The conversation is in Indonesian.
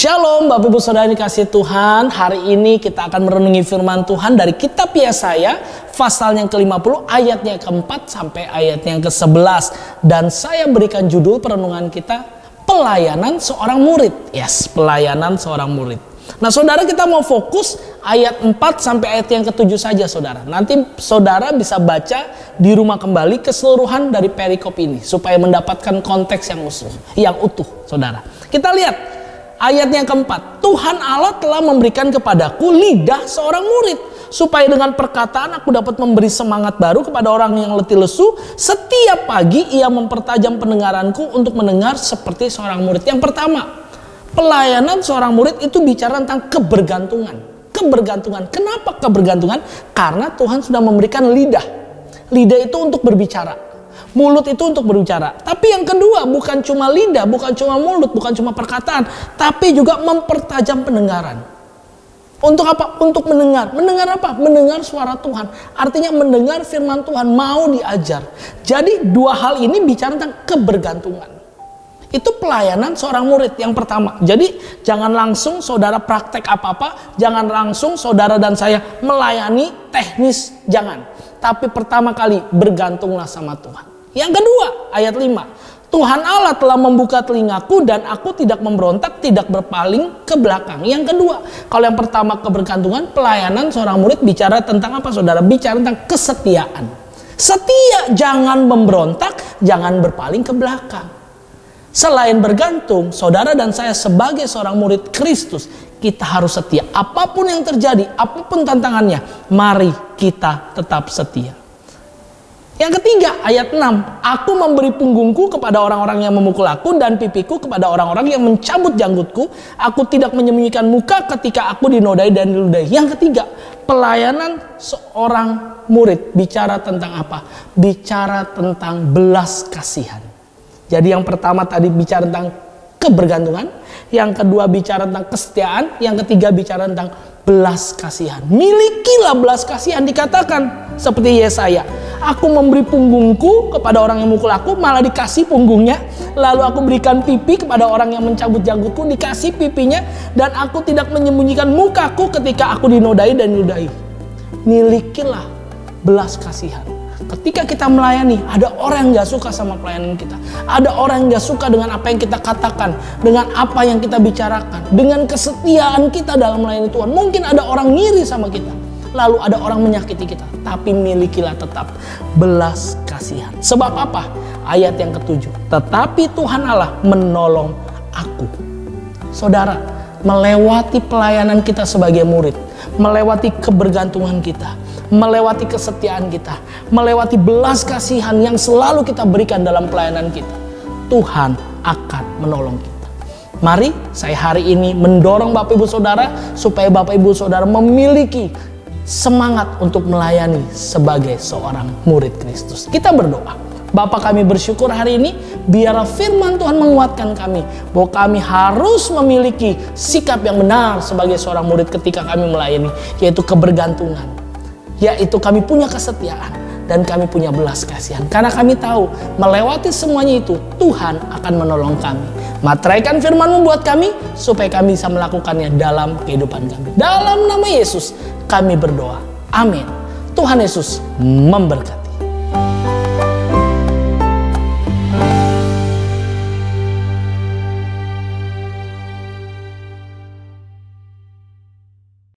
Shalom Bapak Ibu Saudara dikasihi Tuhan. Hari ini kita akan merenungi firman Tuhan dari kitab Yesaya pasal yang ke-50 ayatnya ke-4 sampai ayatnya yang ke-11. Dan saya berikan judul perenungan kita pelayanan seorang murid. Yes, pelayanan seorang murid. Nah saudara, kita mau fokus ayat 4 sampai ayat yang ke-7 saja saudara. Nanti saudara bisa baca di rumah kembali keseluruhan dari perikop ini supaya mendapatkan konteks yang utuh saudara. Kita lihat ayat yang keempat. Tuhan Allah telah memberikan kepadaku lidah seorang murid, supaya dengan perkataan aku dapat memberi semangat baru kepada orang yang letih lesu. Setiap pagi ia mempertajam pendengaranku untuk mendengar seperti seorang murid. Yang pertama, pelayanan seorang murid itu bicara tentang kebergantungan. Kebergantungan. Kenapa kebergantungan? Karena Tuhan sudah memberikan lidah. Lidah itu untuk berbicara. Mulut itu untuk berbicara. Tapi yang kedua, bukan cuma lidah, bukan cuma mulut, bukan cuma perkataan, tapi juga mempertajam pendengaran. Untuk apa? Untuk mendengar. Mendengar apa? Mendengar suara Tuhan. Artinya mendengar firman Tuhan, mau diajar. Jadi dua hal ini bicara tentang kebergantungan. Itu pelayanan seorang murid yang pertama. Jadi jangan langsung saudara praktek apa-apa, jangan langsung saudara dan saya melayani teknis, jangan. Tapi pertama kali bergantunglah sama Tuhan. Yang kedua, ayat 5. Tuhan Allah telah membuka telingaku dan aku tidak memberontak, tidak berpaling ke belakang. Yang kedua, kalau yang pertama kebergantungan, pelayanan seorang murid bicara tentang apa saudara? Bicara tentang kesetiaan. Setia, jangan memberontak, jangan berpaling ke belakang. Selain bergantung, saudara dan saya sebagai seorang murid Kristus, kita harus setia. Apapun yang terjadi, apapun tantangannya, mari kita tetap setia. Yang ketiga, ayat 6. Aku memberi punggungku kepada orang-orang yang memukul aku dan pipiku kepada orang-orang yang mencabut janggutku. Aku tidak menyembunyikan muka ketika aku dinodai dan diludahi. Yang ketiga, pelayanan seorang murid bicara tentang apa? Bicara tentang belas kasihan. Jadi yang pertama tadi bicara tentang kebergantungan, yang kedua bicara tentang kesetiaan, yang ketiga bicara tentang belas kasihan. Milikilah belas kasihan, dikatakan seperti Yesaya. Aku memberi punggungku kepada orang yang memukul aku, malah dikasih punggungnya. Lalu aku berikan pipi kepada orang yang mencabut janggutku, dikasih pipinya. Dan aku tidak menyembunyikan mukaku ketika aku dinodai dan diludahi. Milikilah belas kasihan. Ketika kita melayani, ada orang yang gak suka sama pelayanan kita. Ada orang yang gak suka dengan apa yang kita katakan, dengan apa yang kita bicarakan, dengan kesetiaan kita dalam melayani Tuhan. Mungkin ada orang ngiri sama kita, lalu ada orang menyakiti kita. Tapi milikilah tetap belas kasihan. Sebab apa? Ayat yang ke-7. Tetapi Tuhan Allah menolong aku. Saudara, melewati pelayanan kita sebagai murid, melewati kebergantungan kita, melewati kesetiaan kita, melewati belas kasihan yang selalu kita berikan dalam pelayanan kita, Tuhan akan menolong kita. Mari saya hari ini mendorong Bapak Ibu Saudara supaya Bapak Ibu Saudara memiliki semangat untuk melayani sebagai seorang murid Kristus. Kita berdoa. Bapa, kami bersyukur hari ini biarlah firman Tuhan menguatkan kami bahwa kami harus memiliki sikap yang benar sebagai seorang murid ketika kami melayani, yaitu kebergantungan, yaitu kami punya kesetiaan dan kami punya belas kasihan. Karena kami tahu melewati semuanya itu Tuhan akan menolong kami. Materaikan firman-Mu buat kami supaya kami bisa melakukannya dalam kehidupan kami. Dalam nama Yesus kami berdoa. Amin. Tuhan Yesus memberkati.